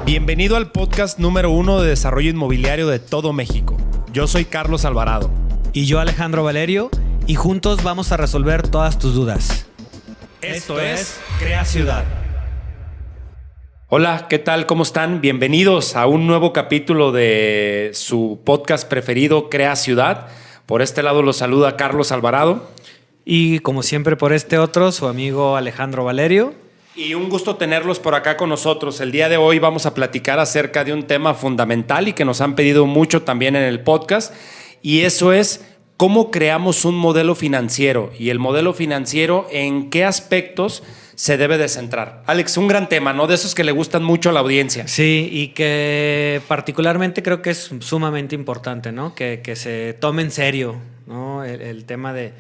Bienvenido al podcast número 1 de desarrollo inmobiliario de todo México. Yo soy Carlos Alvarado. Y yo, Alejandro Valerio, y juntos vamos a resolver todas tus dudas. Esto es Crea Ciudad. Hola, ¿qué tal? ¿Cómo están? Bienvenidos a un nuevo capítulo de su podcast preferido, Crea Ciudad. Por este lado los saluda Carlos Alvarado. Y como siempre por este otro, su amigo Alejandro Valerio. Y un gusto tenerlos por acá con nosotros. El día de hoy vamos a platicar acerca de un tema fundamental y que nos han pedido mucho también en el podcast. Y eso es cómo creamos un modelo financiero. Y el modelo financiero, ¿en qué aspectos se debe de centrar? Alex, un gran tema, ¿no? De esos que le gustan mucho a la audiencia. Sí, y que particularmente creo que es sumamente importante, ¿no? Que se tome en serio, ¿no? El tema de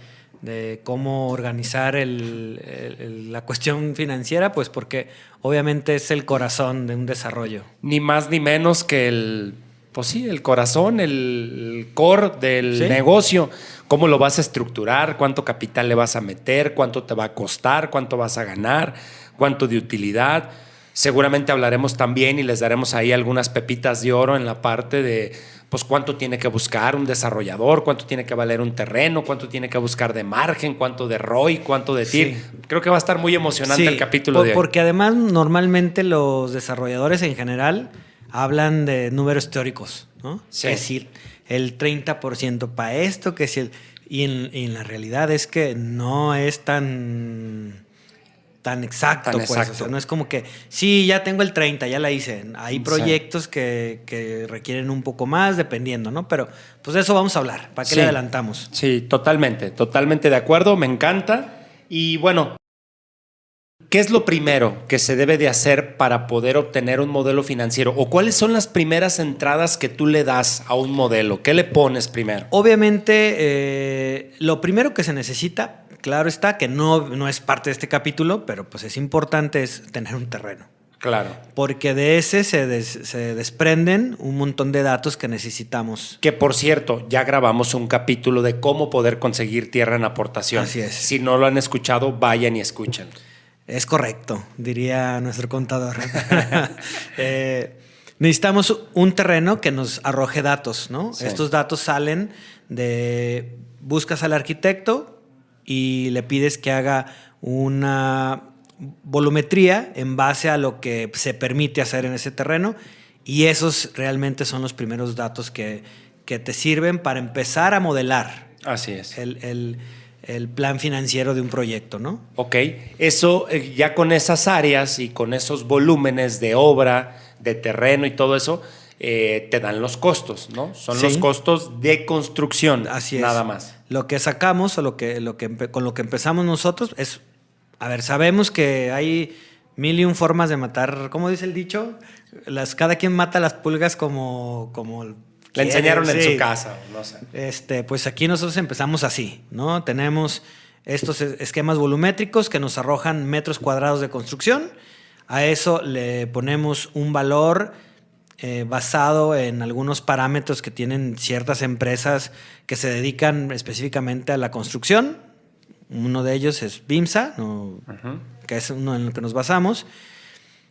cómo organizar la cuestión financiera, pues porque obviamente es el corazón de un desarrollo. Ni más ni menos que el corazón, el core del negocio. Cómo lo vas a estructurar, cuánto capital le vas a meter, cuánto te va a costar, cuánto vas a ganar, cuánto de utilidad. Seguramente hablaremos también y les daremos ahí algunas pepitas de oro en la parte de pues cuánto tiene que buscar un desarrollador, cuánto tiene que valer un terreno, cuánto tiene que buscar de margen, cuánto de ROI, cuánto de TIR. Sí. Creo que va a estar muy emocionante el capítulo de hoy. Porque además normalmente los desarrolladores en general hablan de números teóricos, ¿no? Sí. Es decir, el 30% para esto, que si y en la realidad es que no es tan exacto, pues. O sea, no es como que, sí, ya tengo el 30, ya la hice. Hay proyectos que requieren un poco más, dependiendo, ¿no? Pero pues de eso vamos a hablar. ¿Para qué le adelantamos? Sí, totalmente de acuerdo. Me encanta. Y bueno, ¿qué es lo primero que se debe de hacer para poder obtener un modelo financiero? ¿O cuáles son las primeras entradas que tú le das a un modelo? ¿Qué le pones primero? Obviamente, lo primero que se necesita, claro está, que no es parte de este capítulo, pero pues es importante, es tener un terreno. Claro. Porque de ese se desprenden un montón de datos que necesitamos. Que por cierto, ya grabamos un capítulo de cómo poder conseguir tierra en aportación. Así es. Si no lo han escuchado, vayan y escuchen. Es correcto, diría nuestro contador. Necesitamos un terreno que nos arroje datos, ¿no? Sí. Estos datos salen de... Buscas al arquitecto y le pides que haga una volumetría en base a lo que se permite hacer en ese terreno, y esos realmente son los primeros datos que te sirven para empezar a modelar. Así es. El plan financiero de un proyecto, ¿no? Ok, eso ya con esas áreas y con esos volúmenes de obra, de terreno y todo eso, te dan los costos, ¿no? Son los costos de construcción. Así es. Nada más. Lo que sacamos o con lo que empezamos nosotros es, a ver, sabemos que hay 1001 formas de matar, ¿cómo dice el dicho? Cada quien mata las pulgas como le enseñaron en su casa, no sé. Pues aquí nosotros empezamos así, ¿no? Tenemos estos esquemas volumétricos que nos arrojan metros cuadrados de construcción. A eso le ponemos un valor basado en algunos parámetros que tienen ciertas empresas que se dedican específicamente a la construcción. Uno de ellos es BIMSA, ¿no? Que es uno en el que nos basamos,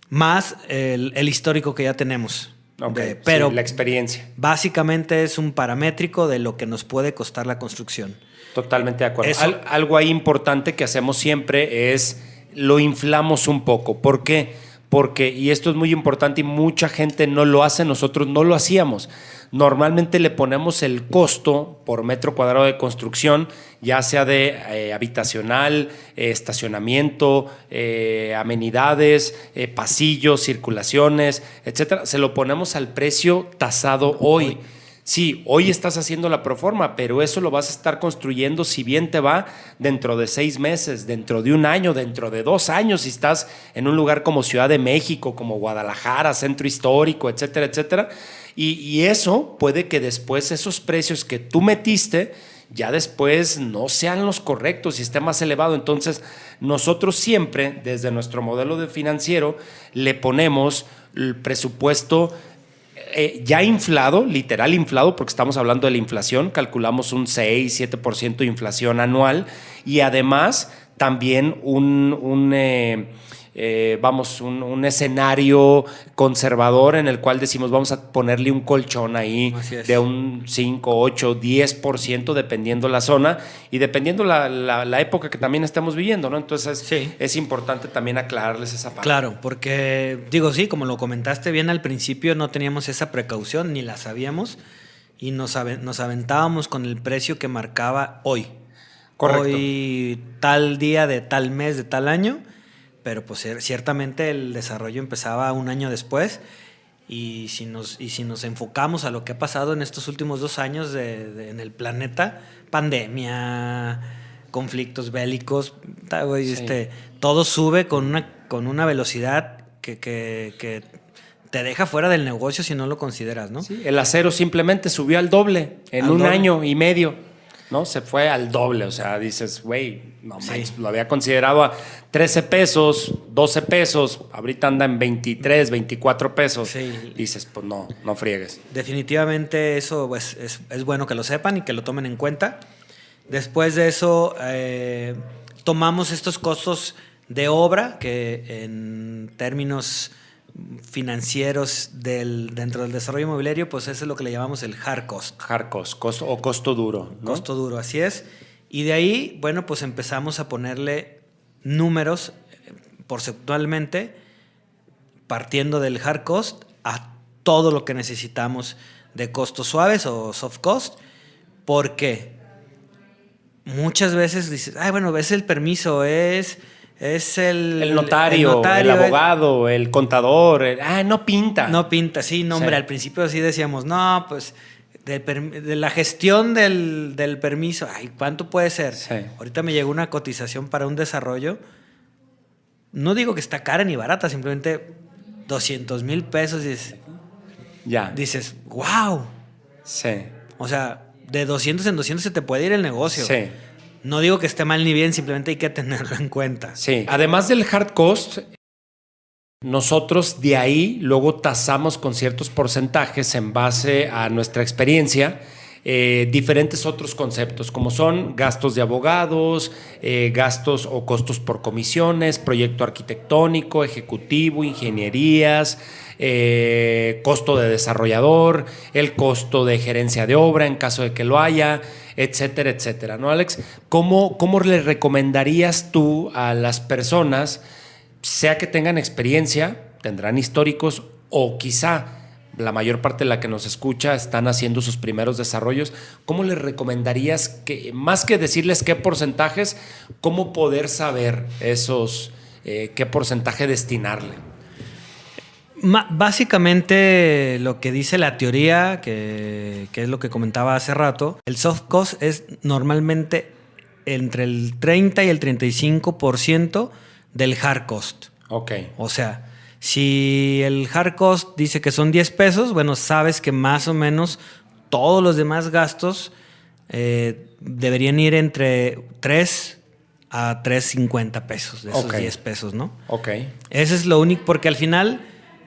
más el histórico que ya tenemos. Okay, pero la experiencia. Básicamente es un paramétrico de lo que nos puede costar la construcción. Totalmente de acuerdo. Algo ahí importante que hacemos siempre es lo inflamos un poco. ¿Por qué? Porque, y esto es muy importante y mucha gente no lo hace, nosotros no lo hacíamos. Normalmente le ponemos el costo por metro cuadrado de construcción, ya sea de habitacional, estacionamiento, amenidades, pasillos, circulaciones, etcétera. Se lo ponemos al precio tasado hoy. Sí, hoy estás haciendo la proforma, pero eso lo vas a estar construyendo, si bien te va, dentro de 6 meses, dentro de 1 año, dentro de 2 años, si estás en un lugar como Ciudad de México, como Guadalajara, Centro Histórico, etcétera, etcétera. Y eso puede que después esos precios que tú metiste ya después no sean los correctos y esté más elevado. Entonces, nosotros siempre, desde nuestro modelo de financiero, le ponemos el presupuesto ya inflado, literal inflado, porque estamos hablando de la inflación, calculamos un 6-7% de inflación anual, y además también un escenario conservador en el cual decimos vamos a ponerle un colchón ahí de un 5, 8, 10% dependiendo la zona y dependiendo la época que también estamos viviendo, ¿no? Entonces es importante también aclararles esa parte. Claro, porque digo, sí, como lo comentaste bien al principio, no teníamos esa precaución ni la sabíamos y nos aventábamos con el precio que marcaba hoy. Correcto. Hoy tal día de tal mes de tal año. Pero pues ciertamente el desarrollo empezaba un año después y si nos enfocamos a lo que ha pasado en estos últimos 2 años en el planeta, pandemia, conflictos bélicos, todo sube con una velocidad que te deja fuera del negocio si no lo consideras, ¿no? Sí, el acero simplemente subió al doble en un año y medio. ¿No? Se fue al doble, o sea, dices, güey, no manches, lo había considerado a 13 pesos, 12 pesos, ahorita anda en 23, 24 pesos. Sí. Dices, pues no friegues. Definitivamente eso pues, es bueno que lo sepan y que lo tomen en cuenta. Después de eso, tomamos estos costos de obra que en términos financieros dentro del desarrollo inmobiliario, pues eso es lo que le llamamos el hard cost. Hard cost o costo duro, ¿no? Costo duro, así es. Y de ahí, bueno, pues empezamos a ponerle números porcentualmente, partiendo del hard cost a todo lo que necesitamos de costos suaves o soft cost. ¿Por qué? Muchas veces dices, bueno, es el permiso, es el notario, el abogado, el contador. No pinta. No pinta, sí, no, hombre, al principio sí decíamos, no, pues de la gestión del permiso, ¿cuánto puede ser? Sí. Ahorita me llegó una cotización para un desarrollo, no digo que está cara ni barata, simplemente 200,000 pesos. Dices, wow. Sí. O sea, de 200 en 200 se te puede ir el negocio. Sí. No digo que esté mal ni bien, simplemente hay que tenerlo en cuenta. Sí. Además del hard cost, nosotros de ahí luego tasamos con ciertos porcentajes en base a nuestra experiencia diferentes otros conceptos, como son gastos de abogados, gastos o costos por comisiones, proyecto arquitectónico, ejecutivo, ingenierías, costo de desarrollador, el costo de gerencia de obra en caso de que lo haya, etcétera, etcétera, ¿no, Alex? ¿Cómo le recomendarías tú a las personas, sea que tengan experiencia, tendrán históricos o quizá la mayor parte de la que nos escucha están haciendo sus primeros desarrollos, ¿cómo les recomendarías que, más que decirles qué porcentajes, cómo poder saber esos, qué porcentaje destinarle? Básicamente lo que dice la teoría, que es lo que comentaba hace rato, el soft cost es normalmente entre el 30 y el 35% del hard cost. Ok. O sea, si el hard cost dice que son 10 pesos, bueno, sabes que más o menos todos los demás gastos deberían ir entre 3 a 3.50 pesos de esos 10 pesos, ¿no? Ok. Eso es lo único, porque al final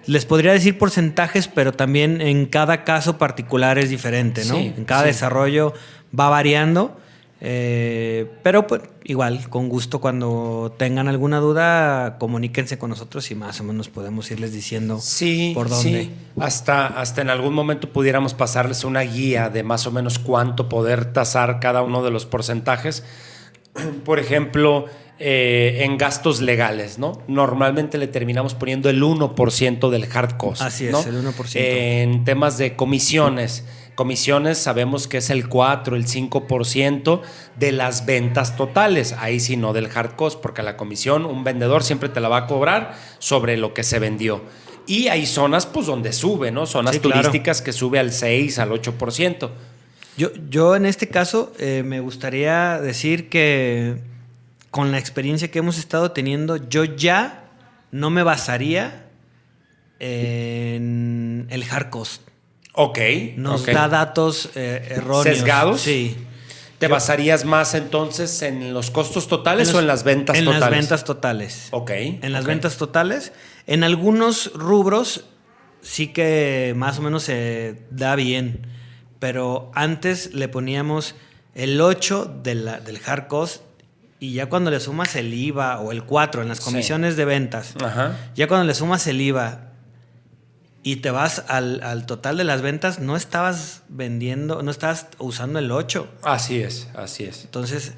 les podría decir porcentajes, pero también en cada caso particular es diferente, ¿no? Sí, en cada desarrollo va variando. Pero pues igual, con gusto, cuando tengan alguna duda, comuníquense con nosotros y más o menos podemos irles diciendo por dónde. Sí. Hasta en algún momento pudiéramos pasarles una guía de más o menos cuánto poder tasar cada uno de los porcentajes. Por ejemplo, en gastos legales, ¿no? Normalmente le terminamos poniendo el 1% del hard cost. Así es, ¿no? el 1%. En temas de comisiones sabemos que es el 4, el 5% de las ventas totales. Ahí sí no del hard cost, porque la comisión un vendedor siempre te la va a cobrar sobre lo que se vendió. Y hay zonas pues donde sube, ¿no? Zonas turísticas que sube al 6, al 8%. Yo en este caso me gustaría decir que con la experiencia que hemos estado teniendo, yo ya no me basaría en el hard cost. Ok. Nos da datos erróneos. ¿Sesgados? Sí. ¿Te basarías más entonces en los costos totales o en las ventas totales? En las ventas totales. Ok. En las ventas totales. En algunos rubros sí que más o menos se da bien, pero antes le poníamos el 8 del hard cost y ya cuando le sumas el IVA o el 4 en las comisiones de ventas, ya cuando le sumas el IVA y te vas al total de las ventas, no estabas vendiendo, no estabas usando el 8. Así es. Entonces,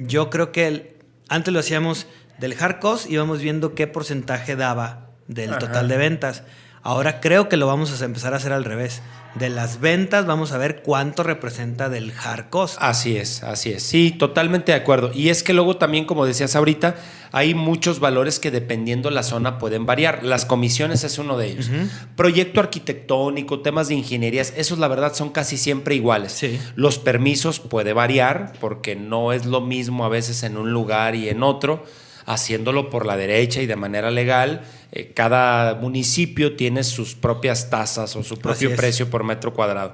yo creo que antes lo hacíamos del hard cost, íbamos viendo qué porcentaje daba del total de ventas. Ahora creo que lo vamos a empezar a hacer al revés. De las ventas vamos a ver cuánto representa del hard cost. Así es. Sí, totalmente de acuerdo. Y es que luego también, como decías ahorita, hay muchos valores que dependiendo la zona pueden variar. Las comisiones es uno de ellos. Proyecto arquitectónico, temas de ingenierías, esos la verdad son casi siempre iguales. Sí. Los permisos puede variar porque no es lo mismo a veces en un lugar y en otro. Haciéndolo por la derecha y de manera legal, cada municipio tiene sus propias tasas o su propio precio por metro cuadrado.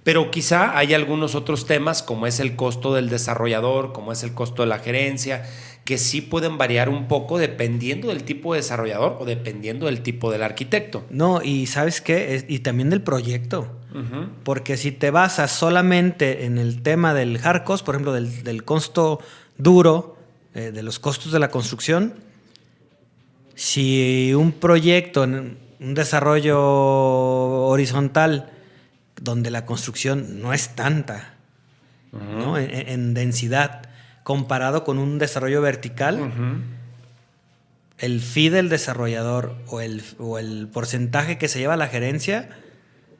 Pero quizá hay algunos otros temas, como es el costo del desarrollador, como es el costo de la gerencia, que sí pueden variar un poco dependiendo del tipo de desarrollador o dependiendo del tipo del arquitecto. No, y ¿sabes qué? Y también del proyecto. Porque si te basas solamente en el tema del hard cost, por ejemplo, del costo duro, de los costos de la construcción, si un proyecto, un desarrollo horizontal donde la construcción no es tanta, ¿no? en densidad, comparado con un desarrollo vertical, el fee del desarrollador o el porcentaje que se lleva la gerencia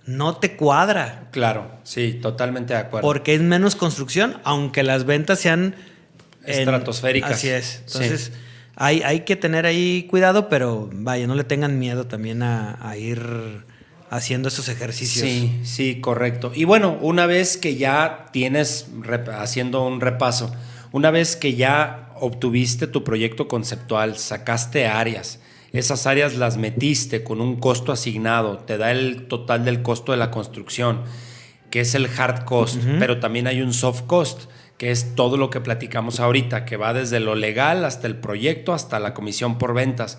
no te cuadra. Claro, sí, totalmente de acuerdo. Porque es menos construcción, aunque las ventas sean estratosféricas. Así es. Entonces, hay que tener ahí cuidado, pero vaya, no le tengan miedo también a ir haciendo esos ejercicios. Sí, correcto. Y bueno, una vez que ya tienes, haciendo un repaso, una vez que ya obtuviste tu proyecto conceptual, sacaste áreas, esas áreas las metiste con un costo asignado, te da el total del costo de la construcción, que es el hard cost, pero también hay un soft cost, que es todo lo que platicamos ahorita, que va desde lo legal hasta el proyecto, hasta la comisión por ventas.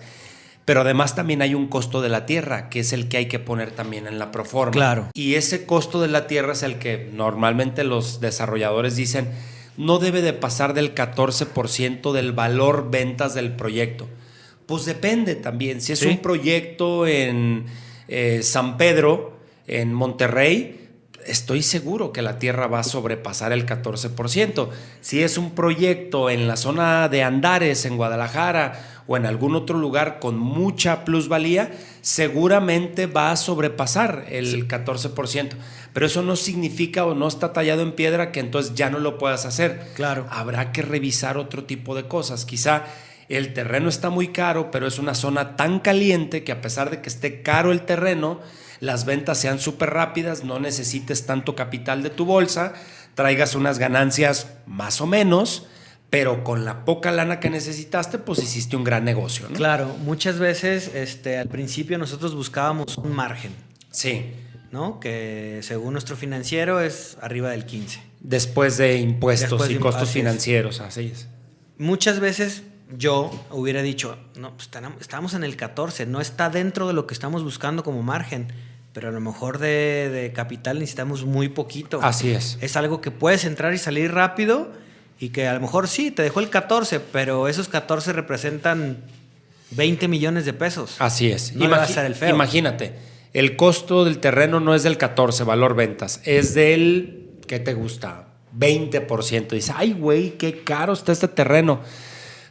Pero además también hay un costo de la tierra, que es el que hay que poner también en la proforma. Claro. Y ese costo de la tierra es el que normalmente los desarrolladores dicen no debe de pasar del 14% del valor ventas del proyecto. Pues depende también. Si es un proyecto en San Pedro, en Monterrey, estoy seguro que la tierra va a sobrepasar el 14%. Si es un proyecto en la zona de Andares, en Guadalajara o en algún otro lugar con mucha plusvalía, seguramente va a sobrepasar el 14%. Pero eso no significa o no está tallado en piedra que entonces ya no lo puedas hacer. Claro. Habrá que revisar otro tipo de cosas. Quizá el terreno está muy caro, pero es una zona tan caliente que a pesar de que esté caro el terreno, las ventas sean súper rápidas, no necesites tanto capital de tu bolsa, traigas unas ganancias más o menos, pero con la poca lana que necesitaste, pues hiciste un gran negocio, ¿no? Claro, muchas veces al principio nosotros buscábamos un margen. Sí. ¿No? Que según nuestro financiero es arriba del 15. Después de impuestos y costos financieros, así es. Muchas veces yo hubiera dicho, no, pues estamos en el 14, no está dentro de lo que estamos buscando como margen, pero a lo mejor de capital necesitamos muy poquito. Así es. Es algo que puedes entrar y salir rápido y que a lo mejor sí, te dejó el 14, pero esos 14 representan 20 millones de pesos. Así es. No le va a hacer el feo. Imagínate, el costo del terreno no es del 14, valor ventas, es del, ¿qué te gusta? 20%. Dice, ay, güey, qué caro está este terreno.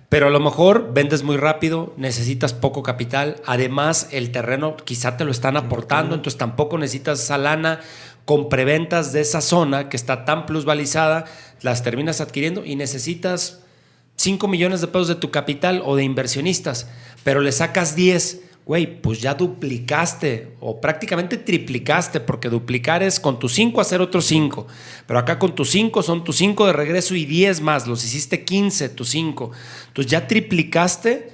Pero a lo mejor vendes muy rápido, necesitas poco capital. Además, el terreno quizá te lo están aportando, entonces tampoco necesitas esa lana. Con preventas de esa zona que está tan plusvalizada, las terminas adquiriendo y necesitas 5 millones de pesos de tu capital o de inversionistas, pero le sacas 10. Güey, pues ya duplicaste o prácticamente triplicaste, porque duplicar es con tus 5 hacer otros 5. Pero acá con tus 5 son tus 5 de regreso y 10 más. Los hiciste 15, tus 5. Entonces ya triplicaste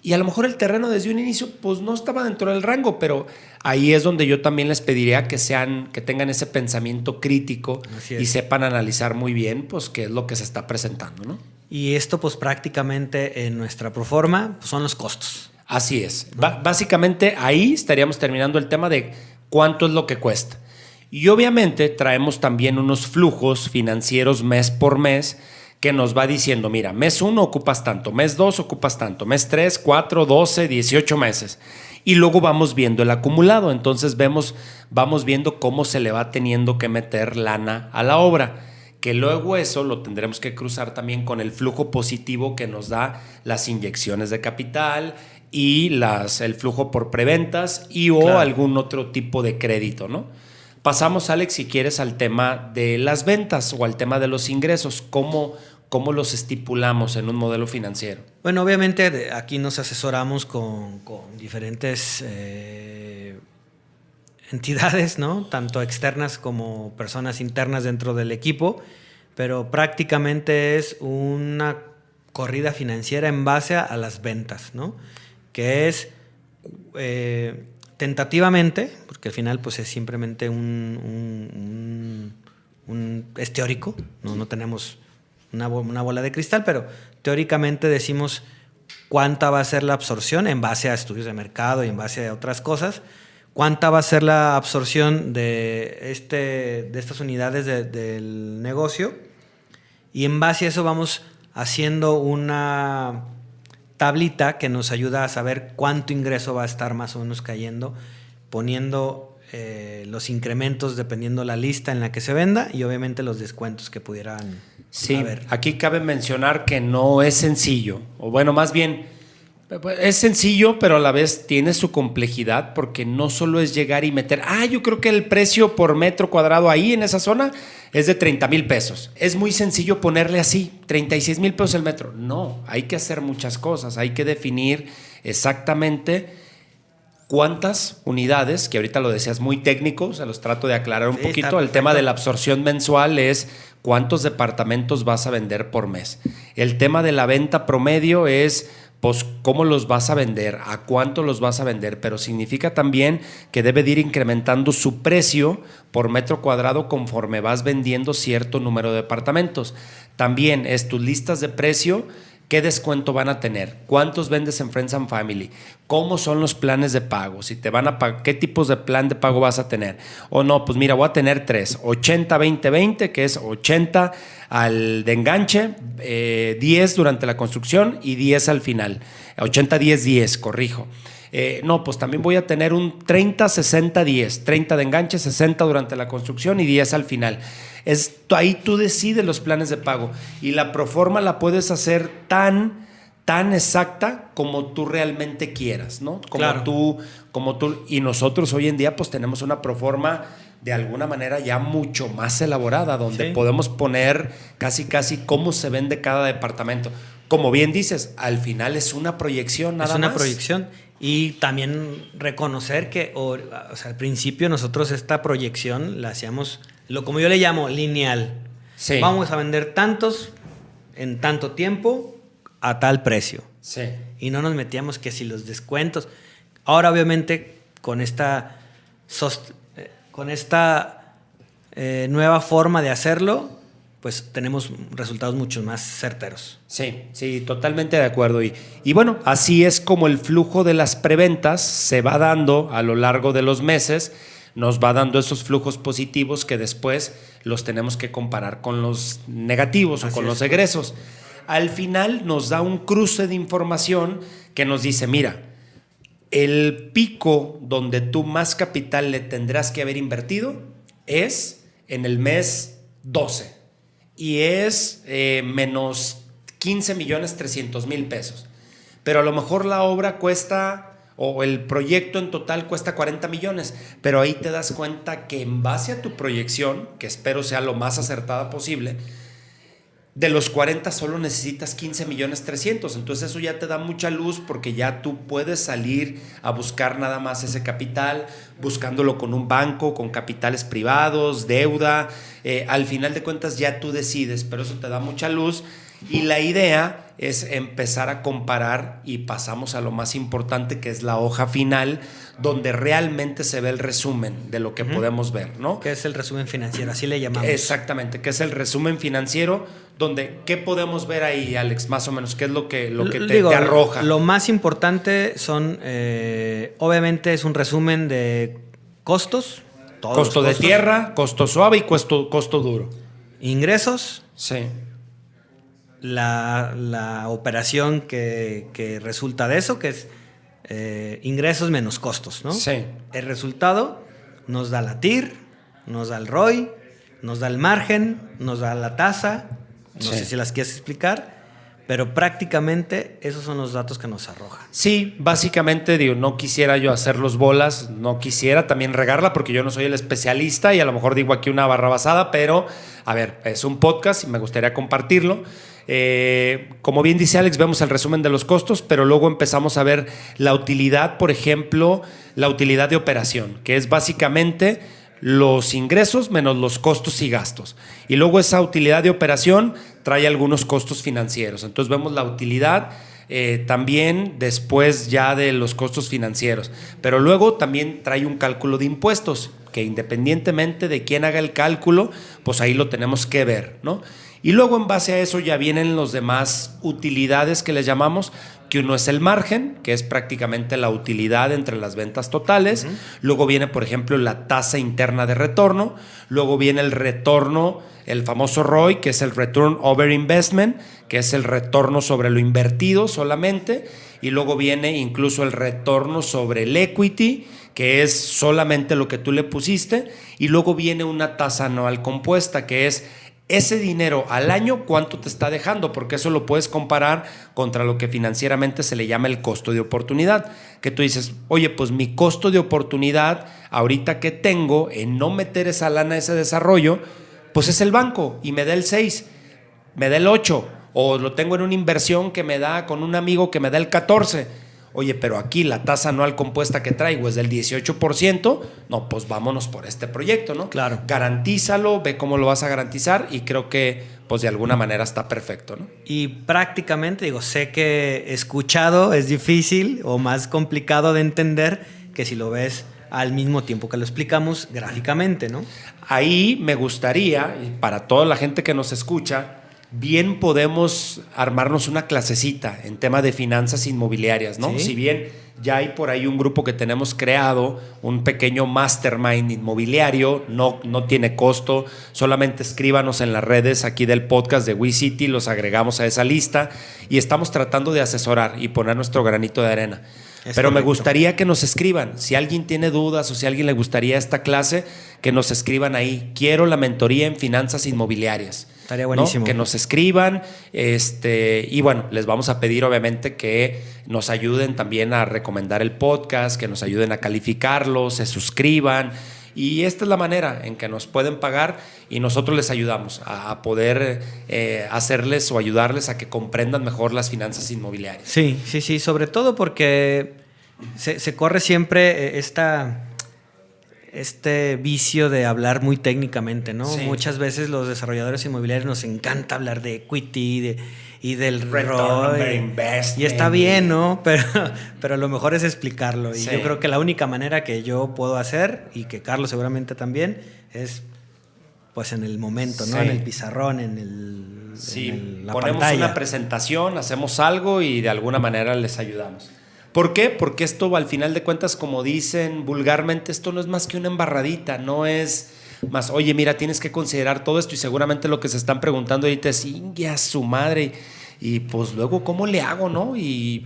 y a lo mejor el terreno desde un inicio pues no estaba dentro del rango, pero ahí es donde yo también les pediría que tengan ese pensamiento crítico y sepan analizar muy bien pues qué es lo que se está presentando, ¿no? Y esto pues prácticamente en nuestra proforma pues, son los costos. Así es. Básicamente ahí estaríamos terminando el tema de cuánto es lo que cuesta. Y obviamente traemos también unos flujos financieros mes por mes que nos va diciendo, mira, mes 1 ocupas tanto, mes 2 ocupas tanto, mes 3, 4, 12, 18 meses. Y luego vamos viendo el acumulado. Entonces vamos viendo cómo se le va teniendo que meter lana a la obra. Que luego eso lo tendremos que cruzar también con el flujo positivo que nos da las inyecciones de capital y el flujo por preventas o algún otro tipo de crédito, ¿no? Pasamos, Alex, si quieres, al tema de las ventas o al tema de los ingresos. ¿Cómo los estipulamos en un modelo financiero? Bueno, obviamente aquí nos asesoramos con diferentes entidades, ¿no? Tanto externas como personas internas dentro del equipo, pero prácticamente es una corrida financiera en base a las ventas, ¿no? Que es tentativamente, porque al final pues es simplemente es teórico, no tenemos una bola de cristal, pero teóricamente decimos cuánta va a ser la absorción en base a estudios de mercado y en base a otras cosas. ¿Cuánta va a ser la absorción de estas unidades del negocio? Y en base a eso vamos haciendo una tablita que nos ayuda a saber cuánto ingreso va a estar más o menos cayendo, poniendo los incrementos dependiendo la lista en la que se venda y obviamente los descuentos que pudieran haber. Aquí cabe mencionar que no es sencillo, o bueno, más bien es sencillo, pero a la vez tiene su complejidad porque no solo es llegar y meter, yo creo que el precio por metro cuadrado ahí en esa zona es de 30,000 pesos. Es muy sencillo ponerle así, 36,000 pesos el metro. No, hay que hacer muchas cosas, hay que definir exactamente cuántas unidades, que ahorita lo decías muy técnico, se los trato de aclarar un poquito. El tema de la absorción mensual es cuántos departamentos vas a vender por mes. El tema de la venta promedio es pues cómo los vas a vender, a cuánto los vas a vender, pero significa también que debe de ir incrementando su precio por metro cuadrado conforme vas vendiendo cierto número de departamentos. También es tus listas de precio, qué descuento van a tener, cuántos vendes en Friends and Family, cómo son los planes de pago, si te van a pagar, qué tipos de plan de pago vas a tener. O no, pues mira, voy a tener 3, 80-20-20, que es 80 al de enganche, 10 durante la construcción y 10 al final. 80-10-10, corrijo. No, pues también voy a tener un 30-60-10, 30 de enganche, 60 durante la construcción y 10 al final. Ahí tú decides los planes de pago y la proforma la puedes hacer tan exacta como tú realmente quieras, ¿no? Como tú, y nosotros hoy en día pues tenemos una proforma de alguna manera ya mucho más elaborada, donde podemos poner casi cómo se vende cada departamento. Como bien dices, al final es una proyección nada más. Es una proyección. Y también reconocer que, al principio nosotros esta proyección la hacíamos, como yo le llamo, lineal. Sí. Vamos a vender tantos en tanto tiempo a tal precio. Sí. Y no nos metíamos que si los descuentos. Ahora, obviamente, con esta nueva forma de hacerlo, pues tenemos resultados mucho más certeros. Sí, totalmente de acuerdo. Y bueno, así es como el flujo de las preventas se va dando a lo largo de los meses, nos va dando esos flujos positivos que después los tenemos que comparar con los negativos o con los egresos. Al final nos da un cruce de información que nos dice, mira, el pico donde tú más capital le tendrás que haber invertido es en el mes 12. Y es menos 15,300,000 pesos. Pero a lo mejor la obra cuesta, o el proyecto en total cuesta 40 millones, pero ahí te das cuenta que en base a tu proyección, que espero sea lo más acertada posible, de los 40 solo necesitas 15,300,000. Entonces eso ya te da mucha luz porque ya tú puedes salir a buscar nada más ese capital, buscándolo con un banco, con capitales privados, deuda. Al final de cuentas ya tú decides, pero eso te da mucha luz. Y la idea es empezar a comparar y pasamos a lo más importante, que es la hoja final, donde realmente se ve el resumen de lo que podemos ver, ¿no? Que es el resumen financiero, así le llamamos. Exactamente, que es el resumen financiero, donde ¿qué podemos ver ahí, Alex? Más o menos, ¿qué es lo que te arroja? Lo más importante son, obviamente es un resumen de costos. Costo de tierra, costo suave y costo duro. Ingresos. Sí. la operación que resulta de eso, que es ingresos menos costos, ¿no? Sí. El resultado nos da la TIR, nos da el ROI, nos da el margen, nos da la tasa. No sé si las quieres explicar, pero prácticamente esos son los datos que nos arrojan. Sí, básicamente digo, no quisiera yo hacerlos bolas, no quisiera también regarla porque yo no soy el especialista y a lo mejor digo aquí una barrabasada, pero a ver, es un podcast y me gustaría compartirlo. Como bien dice Alex, vemos el resumen de los costos, pero luego empezamos a ver la utilidad, por ejemplo, la utilidad de operación, que es básicamente los ingresos menos los costos y gastos. Y luego esa utilidad de operación trae algunos costos financieros. Entonces vemos la utilidad también después ya de los costos financieros. Pero luego también trae un cálculo de impuestos, que independientemente de quién haga el cálculo, pues ahí lo tenemos que ver, ¿no? Y luego en base a eso ya vienen los demás utilidades que les llamamos, que uno es el margen, que es prácticamente la utilidad entre las ventas totales. Luego viene, por ejemplo, la tasa interna de retorno. Luego viene el retorno, el famoso ROI, que es el Return Over Investment, que es el retorno sobre lo invertido solamente. Y luego viene incluso el retorno sobre el equity, que es solamente lo que tú le pusiste. Y luego viene una tasa anual compuesta, que es ese dinero al año, ¿cuánto te está dejando? Porque eso lo puedes comparar contra lo que financieramente se le llama el costo de oportunidad. Que tú dices, oye, pues mi costo de oportunidad ahorita que tengo en no meter esa lana a ese desarrollo, pues es el banco y me da el 6, me da el 8, o lo tengo en una inversión que me da con un amigo que me da el 14. Oye, pero aquí la tasa anual compuesta que traigo es del 18%, no, pues vámonos por este proyecto, ¿no? Claro. Garantízalo, ve cómo lo vas a garantizar y creo que pues de alguna manera está perfecto, ¿no? Y prácticamente, digo, sé que escuchado es difícil o más complicado de entender que si lo ves al mismo tiempo que lo explicamos gráficamente, ¿no? Ahí me gustaría, y para toda la gente que nos escucha, bien podemos armarnos una clasecita en tema de finanzas inmobiliarias, ¿no? Sí. Si bien ya hay por ahí un grupo que tenemos creado, un pequeño mastermind inmobiliario, no tiene costo, solamente escríbanos en las redes aquí del podcast de WeCity, los agregamos a esa lista y estamos tratando de asesorar y poner nuestro granito de arena. Pero me gustaría que nos escriban. Si alguien tiene dudas o si a alguien le gustaría esta clase, que nos escriban ahí. Quiero la mentoría en finanzas inmobiliarias. Estaría buenísimo. ¿No? Que nos escriban. Y bueno, les vamos a pedir obviamente que nos ayuden también a recomendar el podcast, que nos ayuden a calificarlo, se suscriban. Y esta es la manera en que nos pueden pagar y nosotros les ayudamos a poder hacerles o ayudarles a que comprendan mejor las finanzas inmobiliarias. Sí, sobre todo porque se corre siempre este vicio de hablar muy técnicamente, ¿no? Sí. Muchas veces los desarrolladores inmobiliarios nos encanta hablar de equity y del Return ROI. investment. Y está bien, ¿no? Pero lo mejor es explicarlo. Y Sí. yo creo que la única manera que yo puedo hacer, y que Carlos seguramente también, es pues en el momento, ¿no? Sí. En el pizarrón, en la ponemos pantalla. una presentación, hacemos algo y de alguna manera les ayudamos. ¿Por qué? Porque esto al final de cuentas, como dicen vulgarmente, esto no es más que una embarradita, no es más, oye, mira, tienes que considerar todo esto y seguramente lo que se están preguntando ahorita es, ¡ingue su madre! Y pues luego, ¿cómo le hago, no? Y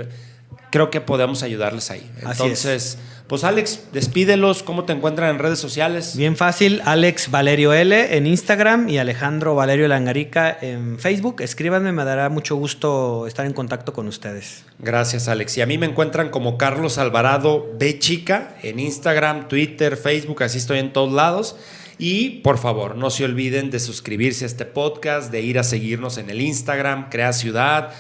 creo que podemos ayudarles ahí. Entonces, pues Alex, despídelos, ¿cómo te encuentran en redes sociales? Bien fácil, Alex Valerio L en Instagram y Alejandro Valerio Langarica en Facebook. Escríbanme, me dará mucho gusto estar en contacto con ustedes. Gracias, Alex. Y a mí me encuentran como Carlos Alvarado B Chica en Instagram, Twitter, Facebook, así estoy en todos lados. Y por favor, no se olviden de suscribirse a este podcast, de ir a seguirnos en el Instagram, Crea Ciudad,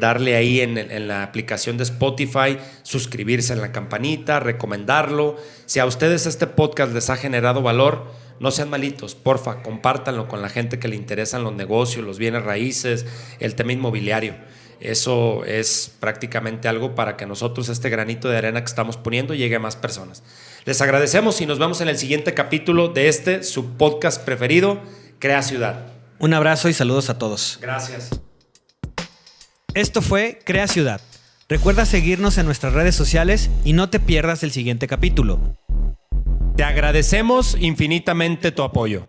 darle ahí en la aplicación de Spotify, suscribirse en la campanita, recomendarlo. Si a ustedes este podcast les ha generado valor, no sean malitos, porfa, compártanlo con la gente que le interesan los negocios, los bienes raíces, el tema inmobiliario. Eso es prácticamente algo para que nosotros este granito de arena que estamos poniendo llegue a más personas. Les agradecemos y nos vemos en el siguiente capítulo de su podcast preferido, Crea Ciudad. Un abrazo y saludos a todos. Gracias. Esto fue Crea Ciudad. Recuerda seguirnos en nuestras redes sociales y no te pierdas el siguiente capítulo. Te agradecemos infinitamente tu apoyo.